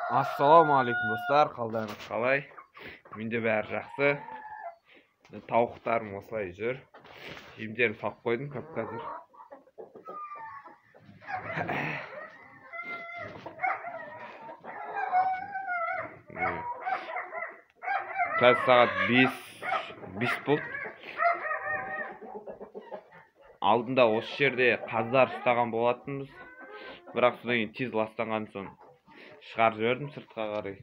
Assalamu alaikum dostlar, қалдарыңыз қалай? Менде бәрі жақсы. Тауықтарым осылай жүр. Жемдерін салып қойдым қазір. Қазір сағат 5 болды. Алдында осы жерде қаздар ұстаған болатынбыз. Бірақ содан кейін тез ластанған соң шығарып жібердім сыртқа қарай.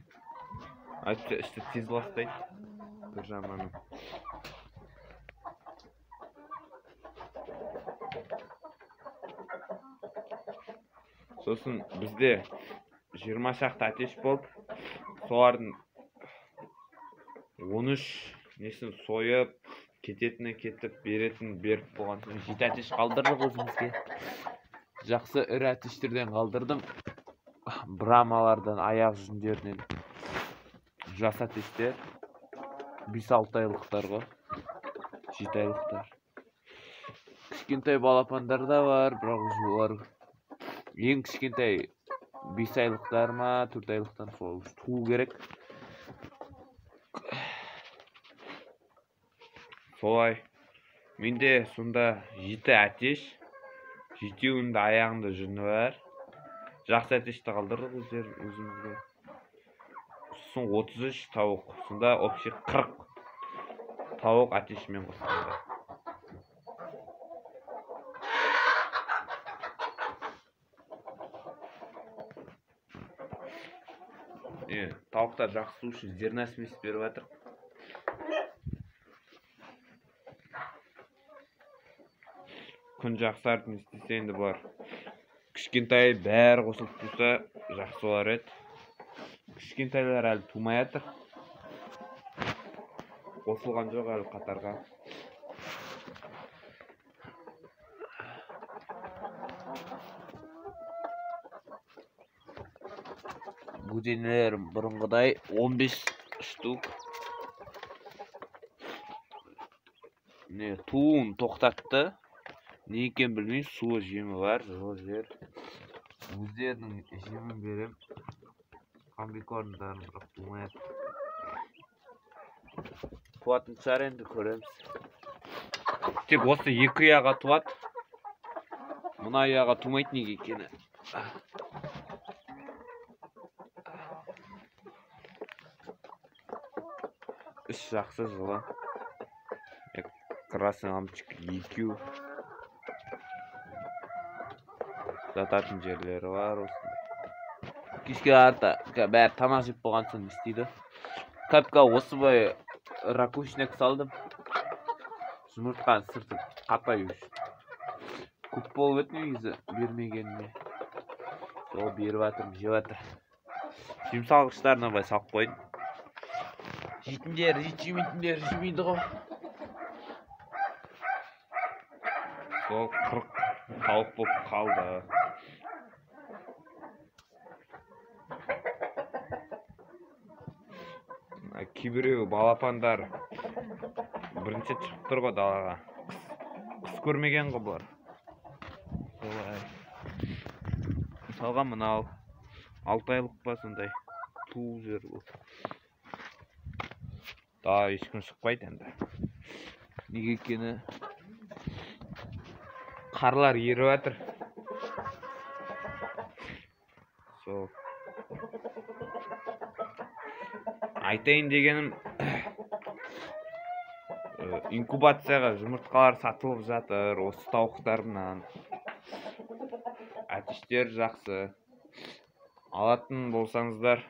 Айтты, ішті тез ластайды. Бір жаманы. Сосын бізде 20 шақты атеш болды. Солардың 13 несін сойып, кететіні кетіп, беретіні беріп болған соң 7 атеш қалдырдық өзімізге. Жақсы ірі атештерден қалдырдым. Брамалардан, аяқ жүндерінен жас атештер. 5-6 айлықтар ғой. 7 айлықтар. Кішкентай балапандар да бар, бірақ олар ең кішкентай 5 айлықтар ма, 4 айлықтан сол туу керек. Солай. Менде сонда 7 атеш, 7-інің аяғында жүні бар. Жақсы атешті қалдырдық өзімізге. Сосын 33 тауық. Сонда общий 40 тауық атешімен қосқанда. Тауықтар жақсы су үшін зернәсін өсіп беріп жатыр. Күн жақсартын істесе енді бар. Кішкентай бәрі қосылып туса жақсы болар еді. Кішкентайлар әлі тумай жатыр. Қосылған жоқ әлі қатарға. Bu денелерім бұрынғыдай 15 штук. Туын тоқтатты. Не екен білмей, суы жемі бар, жылы жер. Өздерінің жемін берем. Комбикорндарын бірақ тумайды. Туатын шығар енді көреміз. Тек осы екі аяға туат. Мұна аяға тумайды неге екені. Іш жақсы жылы. Красный амчик екеу. Жататын жерлері бар осында. Кешке арта бәрі тамақ жеп болған соң істейді. Капка осы бай ракушнек салдым. Жұмыртқан сырты қатай үшін. Көп болып өтін негізі бермегеніме. Сол беріп атырым, жеп атыр. Жемсалғыштарына бай салып қойдым. Жейтіндер, жемейді ғой. Сол 40 тауық болып қалды. Кейбіреу балапандар бірінші шығып тұр ғой далаға. Қыс көрмеген ғой бұлар. Мысалға мынау 6 айлық па сондай туу жер бұл. Daha ешкім шықпайды енді. Неге екені қарлар еріп жатыр. Сол. Айтайын дегенім, инкубацияға жұмыртқалар сатылып жатыр, осы тауықтарымнан. Атештер жақсы. Алатын болсаңыздар,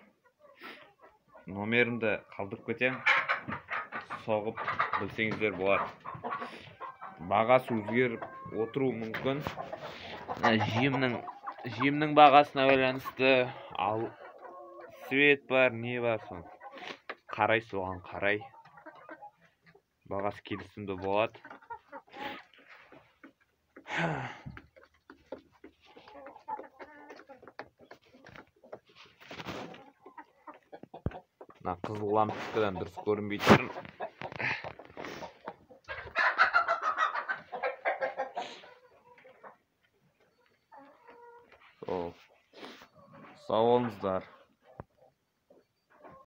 номерімді қалдырып кетем. Соғып білсеңіздер болады. Бағасы өзгеріп отыру мүмкін. Жемнің бағасына байланысты, ал свет бар, не бар сон. Қарай соған қарай. Бағасы келісімді болады. Қызыл лампочкадан дұрыс көрінбей тұрын. Sağ olunuzlar.